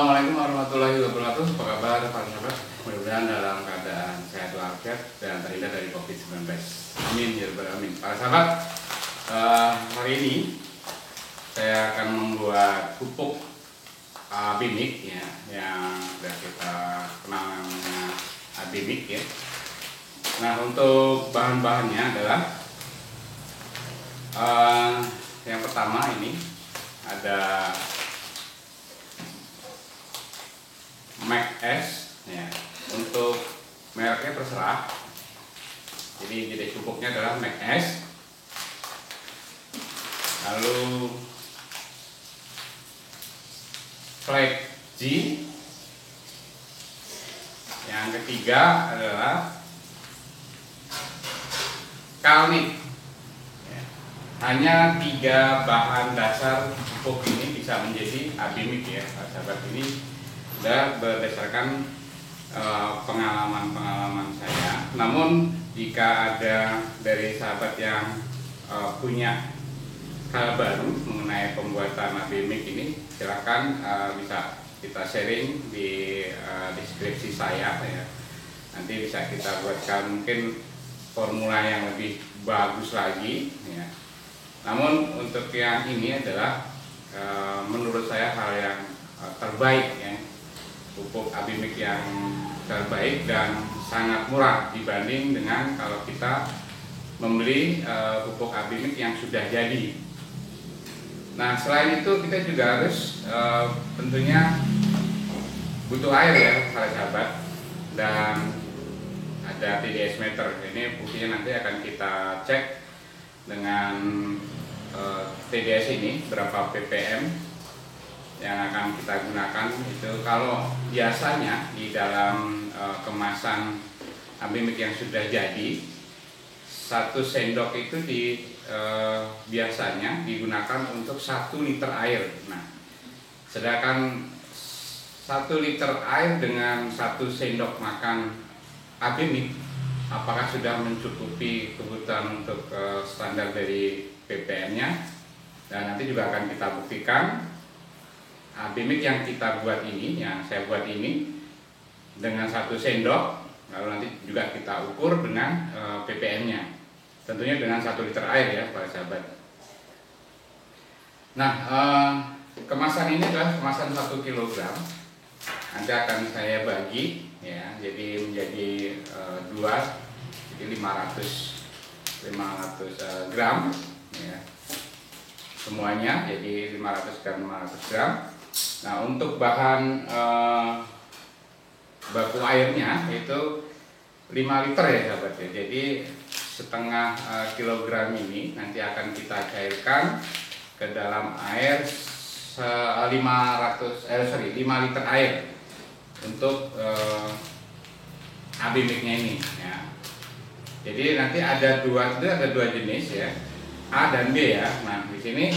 Assalamualaikum warahmatullahi wabarakatuh. Apa kabar para sahabat? Mudah-mudahan dalam keadaan sehat walafiat dan terhindar dari COVID-19. Amin ya rabbal alamin. Para sahabat, hari ini saya akan membuat pupuk Abimik ya, yang sudah kita kenal namanya Abimik ya. Nah, untuk bahan-bahannya adalah yang pertama ini ada Max S ya. Untuk mereknya terserah. Jadi jenis pupuknya adalah Max S. Lalu Flag G. Yang ketiga adalah Kalnik. Hanya 3 bahan dasar pupuk ini bisa menjadi Abimik ya, sahabat. Ini sudah berdasarkan pengalaman saya. Namun jika ada dari sahabat yang punya hal baru mengenai pembuatan Abimik ini, silakan bisa kita sharing di deskripsi saya ya. Nanti bisa kita buatkan mungkin formula yang lebih bagus lagi ya. Namun untuk yang ini adalah menurut saya hal yang terbaik ya. Pupuk Abimik yang terbaik dan sangat murah dibanding dengan kalau kita membeli pupuk Abimik yang sudah jadi. Nah, selain itu kita juga harus tentunya butuh air ya para sahabat, dan ada TDS meter. Ini fungsinya nanti akan kita cek dengan TDS ini berapa ppm yang akan kita gunakan. Itu kalau biasanya di dalam kemasan Abimik yang sudah jadi, 1 sendok itu biasanya digunakan untuk 1 liter air. Nah, sedangkan 1 liter air dengan 1 sendok makan Abimik, apakah sudah mencukupi kebutuhan untuk standar dari ppm-nya? Dan nanti juga akan kita buktikan Abimik yang kita buat ini, yang saya buat ini dengan 1 sendok, lalu nanti juga kita ukur dengan ppm-nya, tentunya dengan 1 liter air ya para sahabat. Nah, kemasan ini adalah kemasan 1 kg. Nanti akan saya bagi ya, jadi menjadi 2, jadi 500 gram ya. Semuanya jadi 500 gram. Nah, untuk bahan baku airnya itu 5 liter ya sahabat ya. Jadi setengah kilogram ini nanti akan kita cairkan ke dalam air 5 liter air untuk Abimiknya ini ya. Jadi nanti ada dua jenis ya, A dan B ya. Nah, di sini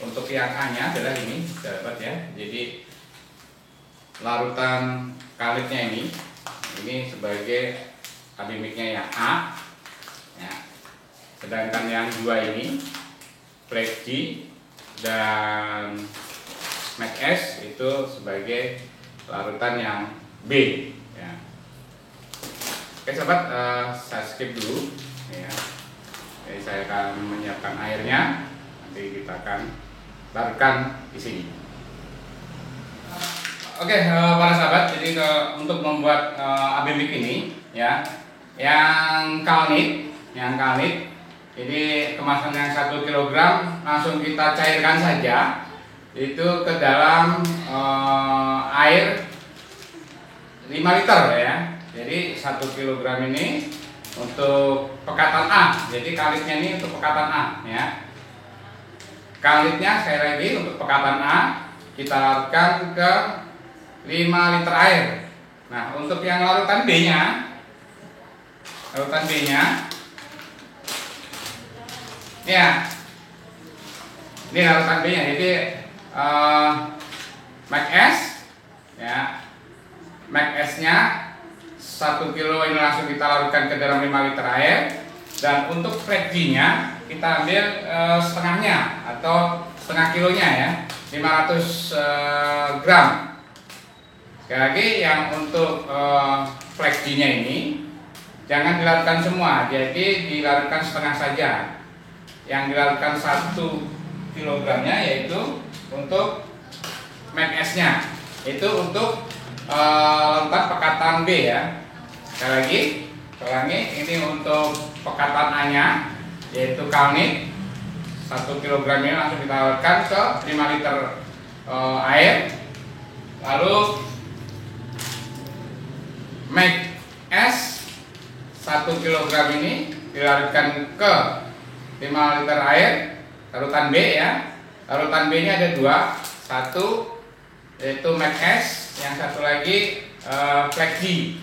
untuk yang A-nya adalah ini, sahabat ya. Jadi larutan kalitnya ini sebagai Abimiknya yang A ya. Sedangkan yang 2 ini Flag G dan Max S itu sebagai larutan yang B ya. Oke sahabat, saya skip dulu ya. Jadi saya akan menyiapkan airnya, nanti kita akan larutkan di sini. Oke, para sahabat, jadi untuk membuat Abimik ini ya, yang Kalnik, jadi kemasan yang 1 kg langsung kita cairkan saja itu ke dalam air 5 liter ya. Jadi 1 kg ini untuk pekatan A, jadi kalitnya ini untuk pekatan A ya. Kalitnya sekali lagi untuk pekatan A kita larutkan ke 5 liter air. Nah, untuk yang larutan B-nya ya, ini larutan B-nya. Jadi Max S ya, Max S-nya 1 kilo ini langsung kita larutkan ke dalam 5 liter air. Dan untuk Flag G-nya kita ambil setengahnya atau setengah kilonya ya. gram. Sekali lagi, yang untuk flexi-nya ini jangan dilarutkan semua, jadi dilarutkan setengah saja. Yang dilarutkan 1 kilogramnya yaitu untuk make S-nya, itu untuk larutan pekatan B ya. Sekali lagi, ulangi, ini untuk pekatan A-nya yaitu kalnit. 1 kilogramnya langsung kita larutkan ke 5 liter air. Lalu make S 1 kilogram ini dilarutkan ke 5 liter air, larutan B ya. Larutan B nya ada 2, 1 yaitu make S, yang satu lagi flexi.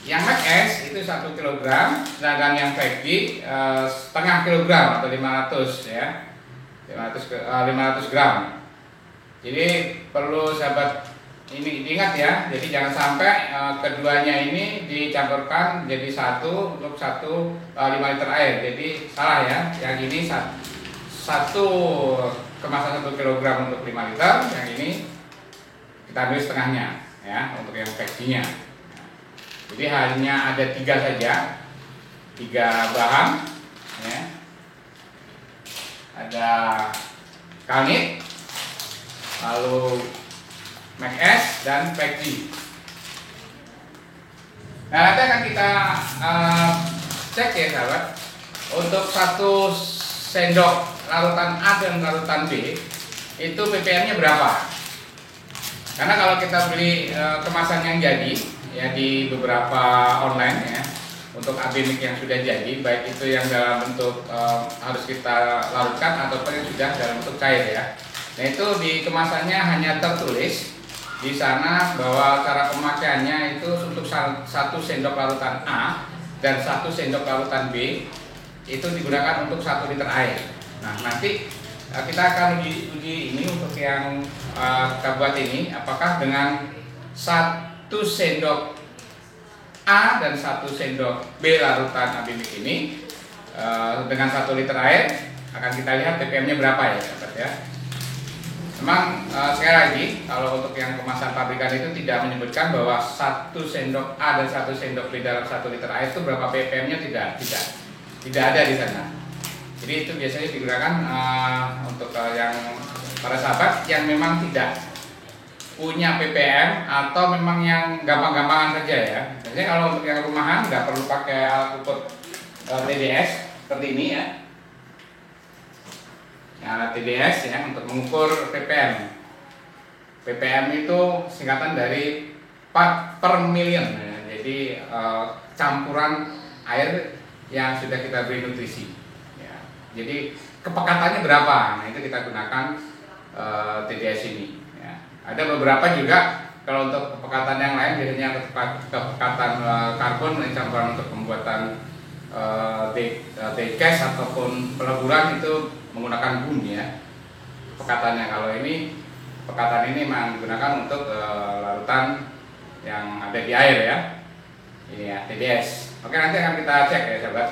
Yang make S itu 1 kilogram, sedangkan yang flexi setengah kilogram atau 500 ya, 500 gram. Jadi perlu sahabat ini diingat ya, jadi jangan sampai keduanya ini dicampurkan jadi satu untuk 5 liter air. Jadi salah ya, yang ini satu kemasan 1 kilogram untuk 5 liter, yang ini kita ambil setengahnya ya untuk yang fleksinya. Jadi hanya ada 3 saja, 3 bahan ya. Ada kalnit, lalu make S dan flexi. Nah, nanti akan kita cek ya sahabat, untuk 1 sendok larutan A dan larutan B itu ppm-nya berapa. Karena kalau kita beli kemasan yang jadi ya di beberapa online ya, untuk AB mix yang sudah jadi, baik itu yang dalam bentuk harus kita larutkan ataupun yang sudah dalam bentuk cair ya. Nah, itu di kemasannya hanya tertulis di sana bahwa cara pemakaiannya itu untuk 1 sendok larutan A dan 1 sendok larutan B itu digunakan untuk 1 liter air. Nah, nanti kita akan uji ini untuk yang kita buat ini, apakah dengan 1 sendok A dan 1 sendok B larutan AB mix ini dengan 1 liter air, akan kita lihat ppm-nya berapa ya sahabat ya. Memang sekali lagi, kalau untuk yang kemasan pabrikan itu tidak menyebutkan bahwa 1 sendok A dan 1 sendok B dalam 1 liter air itu berapa ppm-nya, tidak ada di sana. Jadi itu biasanya digunakan untuk yang para sahabat yang memang tidak punya ppm atau memang yang gampang-gampangan saja ya. Biasanya kalau untuk yang rumahan nggak perlu pakai alat ukur TDS seperti ini ya. Alat TDS ya untuk mengukur ppm. ppm itu singkatan dari part per million ya. Jadi campuran air yang sudah kita beri nutrisi ya. Jadi kepekatannya berapa, nah itu kita gunakan TDS ini ya. Ada beberapa juga kalau untuk kepekatan yang lain, biasanya kepekatan karbon campuran untuk pembuatan diecast ataupun peleburan itu menggunakan boom ya pekatannya. Kalau ini pekatan ini memang digunakan untuk larutan yang ada di air ya, ini ya TDS. Oke, nanti akan kita cek ya sahabat.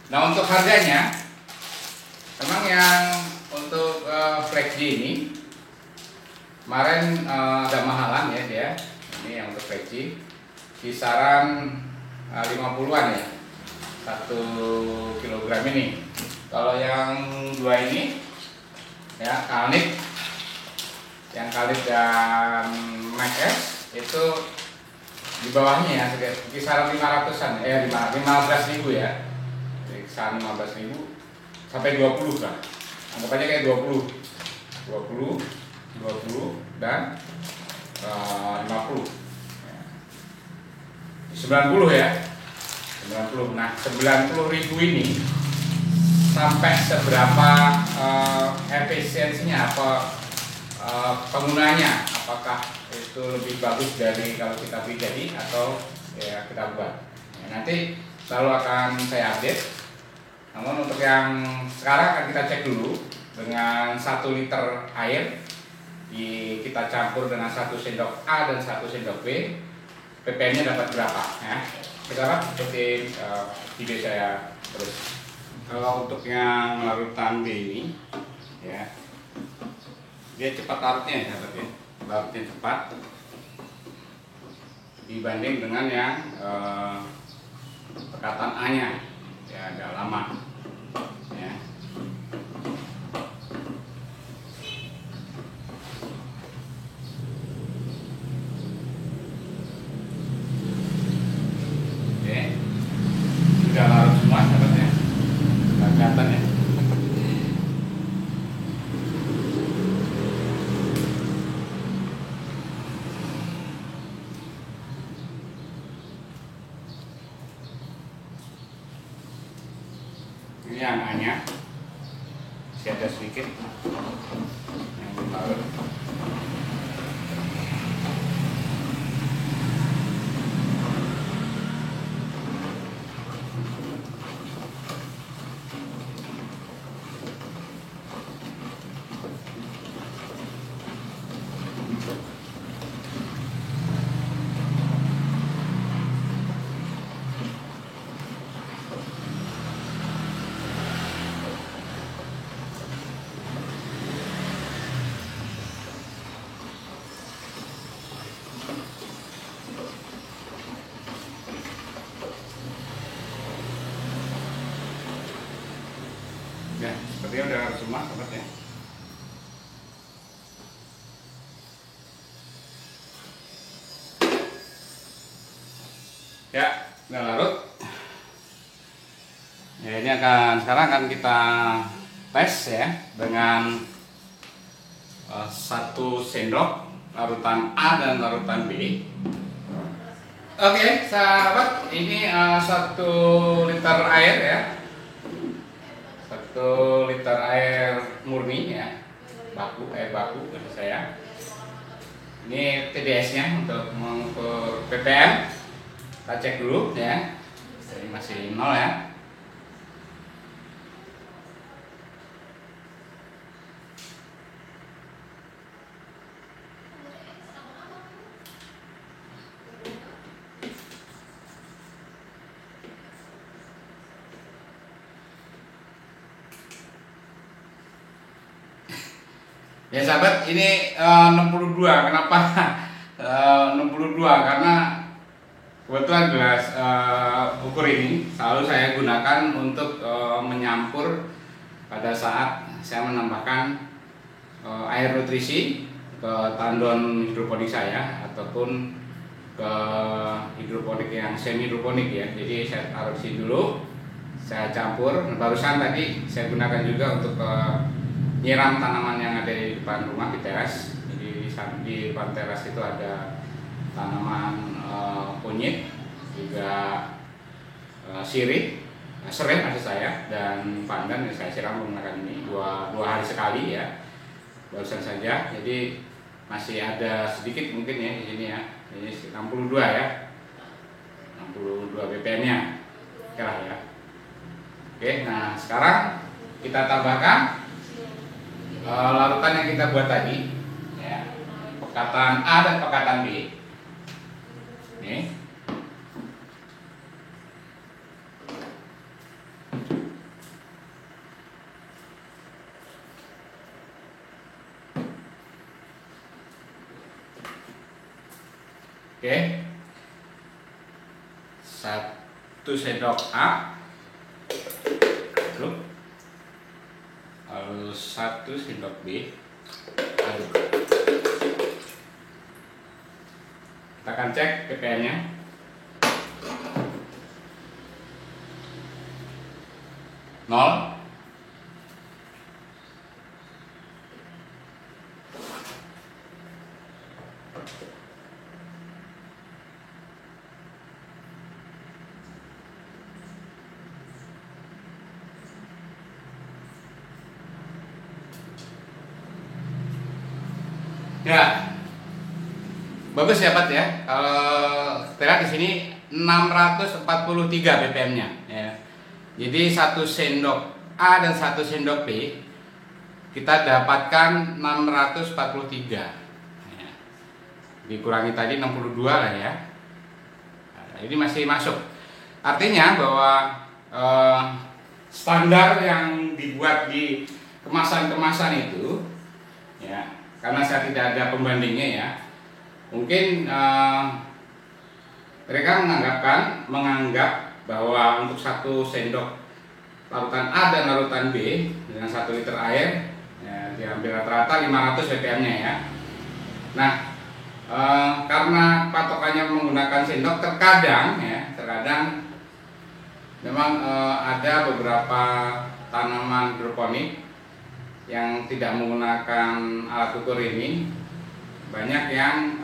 Nah, untuk harganya memang yang untuk flexi ini kemarin ada mahalan ya dia. Ini yang untuk flexi kisaran 50-an ya 1 kilogram ini. Kalau yang 2 ini ya kalnit, yang kalnit dan make S itu di bawahnya ya kisaran 500-an ya, 15.000 ya, kisaran 15.000 sampai 20 lah, anggap aja kayak 20 dan 50 90 ya 90. Nah, 90.000 ini sampai seberapa efisiensinya, apa penggunanya, apakah itu lebih bagus dari kalau kita beli jadi atau ya kita buat ya, nanti selalu akan saya update. Namun untuk yang sekarang akan kita cek dulu dengan 1 liter air kita campur dengan 1 sendok A dan 1 sendok B, ppm-nya dapat berapa ya. Kita ikuti video saya terus. Kalau untuk yang larutan B ini ya, dia cepat larutnya ya sahabat ya, larutnya cepat dibanding dengan yang pekatan A nya ya agak lama ya. Oke, sudah larut semua sahabat ya, kelihatan ya. Ini yang A-nya masih ada sedikit yang belum larut. Ya, sepertinya udah larut semua sahabat ya. Ya, udah larut. Ya, ini sekarang akan kita tes ya dengan 1 sendok larutan A dan larutan B. Oke, sahabat, ini 1 liter air ya. 1 liter air murni ya, air baku maksud saya. Ini TDS-nya untuk mengukur ppm. Kita cek dulu ya. Ini masih 0 ya. Ya sahabat, ini 62. Kenapa 62? Karena kebetulan gelas ukur ini selalu saya gunakan untuk menyampur pada saat saya menambahkan air nutrisi ke tandon hidroponik saya ataupun ke hidroponik yang semi hidroponik ya. Jadi saya taruh di sini dulu, saya campur. Barusan tadi saya gunakan juga untuk nyiram tanaman yang ada di depan rumah di teras. Jadi di depan teras itu ada tanaman kunyit, juga sirih, serai maksud saya, dan pandan yang saya siram menggunakan ini dua hari sekali ya, barusan saja. Jadi masih ada sedikit mungkin ya di sini ya. Ini 62 ya, 62 ppm nya lah ya. Oke, nah sekarang kita tambahkan larutan yang kita buat tadi ya, pekatan A dan pekatan B. Nih. Oke. 1 sendok A. Lalu 1 sendok B. Aduk. Kita akan cek ppm nya. Nol. Ya, bagus ya Pak ya. Kalau kita di sini 643 ppm-nya. Ya. Jadi 1 sendok A dan 1 sendok B kita dapatkan 643. Ya. Dikurangi tadi 62 lah ya. Nah, ini masih masuk. Artinya bahwa standar yang dibuat di kemasan-kemasan itu, ya, karena saya tidak ada pembandingnya ya, mungkin mereka menganggap bahwa untuk 1 sendok larutan A dan larutan B dengan 1 liter air ya, diambil rata-rata 500 ppm-nya ya. Nah, karena patokannya menggunakan sendok, terkadang memang ada beberapa tanaman hidroponik yang tidak menggunakan alat ukur ini, banyak yang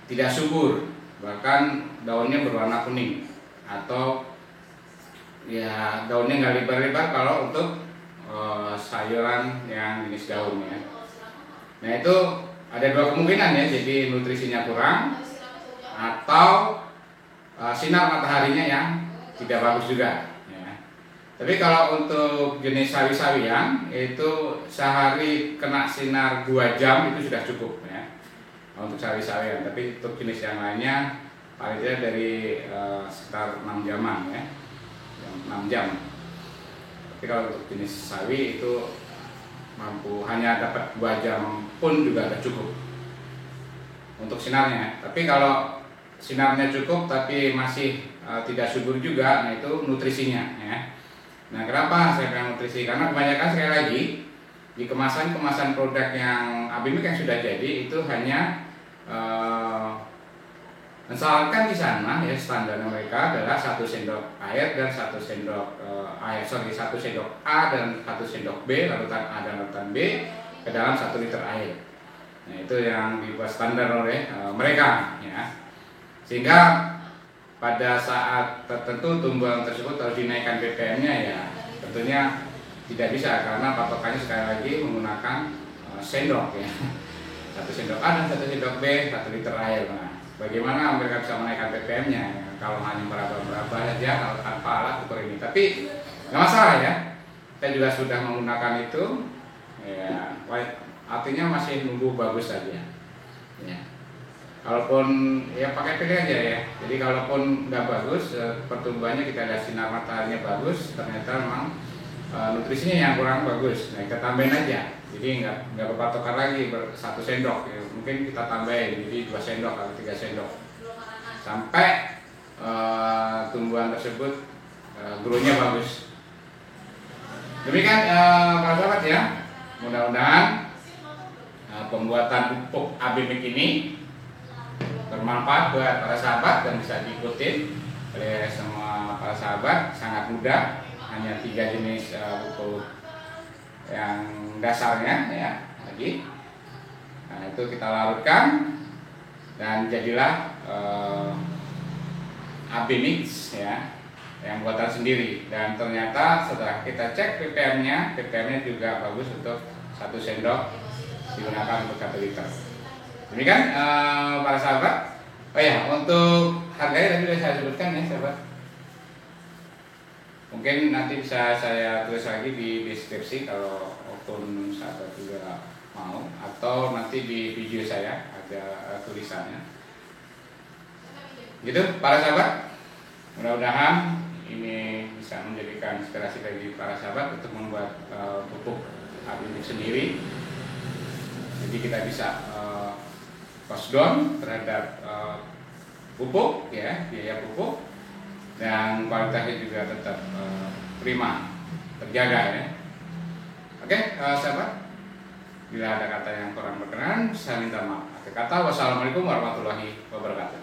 tidak subur, bahkan daunnya berwarna kuning atau ya daunnya nggak lebar-lebar kalau untuk sayuran yang jenis daun ya. Nah, itu ada 2 kemungkinan ya, jadi nutrisinya kurang atau sinar mataharinya yang tidak bagus juga ya. Tapi kalau untuk jenis sawi-sawian itu sehari kena sinar 2 jam itu sudah cukup ya untuk sawi-sawian. Tapi untuk jenis yang lainnya paling tidak dari sekitar 6 jaman ya, 6 jam. Tapi kalau untuk jenis sawi itu mampu hanya dapat 2 jam pun juga sudah cukup untuk sinarnya. Tapi kalau sinarnya cukup tapi masih tidak subur juga, nah itu nutrisinya ya. Nah, kenapa saya bilang nutrisi? Karena kebanyakan sekali lagi di kemasan produk yang Abimik yang sudah jadi itu hanya misalkan di sana ya, standar mereka adalah 1 sendok air dan 1 sendok 1 sendok A dan 1 sendok B, larutan A dan larutan B ke dalam 1 liter air. Nah, itu yang dibuat standar oleh mereka ya. Sehingga pada saat tertentu tumbuhan tersebut harus dinaikkan ppm-nya ya, tentunya tidak bisa karena patokannya sekali lagi menggunakan sendok ya. 1 sendok A dan 1 sendok B 1 liter air. Nah, bagaimana mereka bisa menaikkan ppm-nya ya, kalau hanya meraba-raba saja kalau tanpa alat ukur ini. Tapi nggak masalah ya, kita juga sudah menggunakan itu ya, artinya masih numbuh bagus saja ya. Kalaupun ya pakai pilih aja ya, jadi kalaupun nggak bagus pertumbuhannya, kita lihat sinar mataharinya bagus, ternyata memang nutrisinya yang kurang bagus, nah kita tambahin aja. Jadi nggak berpatokan lagi 1 sendok ya. Mungkin kita tambahin jadi 2 sendok atau 3 sendok sampai tumbuhan tersebut grownya bagus. Demikian para sahabat ya, mudah-mudahan pembuatan pupuk Abimik ini bermanfaat buat para sahabat dan bisa diikuti oleh semua para sahabat. Sangat mudah, hanya 3 jenis pupuk yang dasarnya ya lagi. Nah, itu kita larutkan dan jadilah Abimix ya, yang buatan sendiri. Dan ternyata setelah kita cek ppm-nya juga bagus untuk 1 sendok digunakan untuk 1 liter. Demikian para sahabat. Oh ya, untuk harganya tadi sudah saya sebutkan ya sahabat. Mungkin nanti bisa saya tulis lagi di deskripsi kalau pun sahabat juga mau, atau nanti di video saya ada tulisannya. Gitu para sahabat. Mudah-mudahan ini bisa menjadikan inspirasi bagi para sahabat untuk membuat pupuk Abimik sendiri. Jadi kita bisa cost down terhadap pupuk ya, biaya pupuk, dan kualitasnya juga tetap prima, terjaga ya. Oke, sahabat, bila ada kata yang kurang berkenan saya minta maaf. Akhir kata, wassalamualaikum warahmatullahi wabarakatuh.